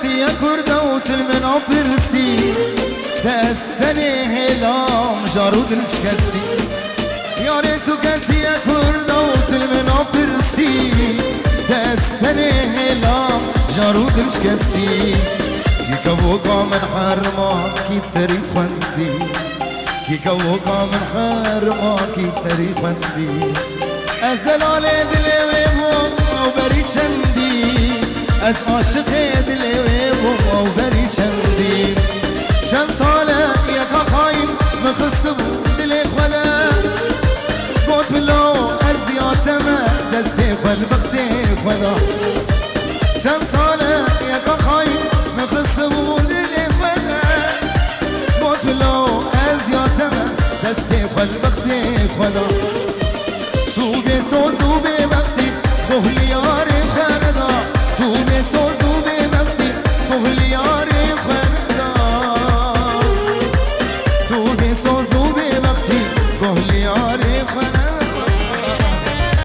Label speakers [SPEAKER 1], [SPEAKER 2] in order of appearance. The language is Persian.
[SPEAKER 1] كسي كرده وتلمنا برسي تستني هلام جارود الشكسي يا ريتو كسي كرده وتلمنا برسي تستني هلام جارود الشكسي كي كوكا من حرما كي تسري خندي كي كوكا من حرما كي تسري خندي ازلال دلي و بری چندی از عاشق دلی و بری چندی چند ساله یکا خایم مخسته بود دلی خوله گوت بلو از زیادمه دستی خول بختی خولا چند ساله یکا خایم مخسته بود دلی خوله گوت بلو از زیادمه دستی خول بختی خولا تو بسوز و ببخشی بهلیار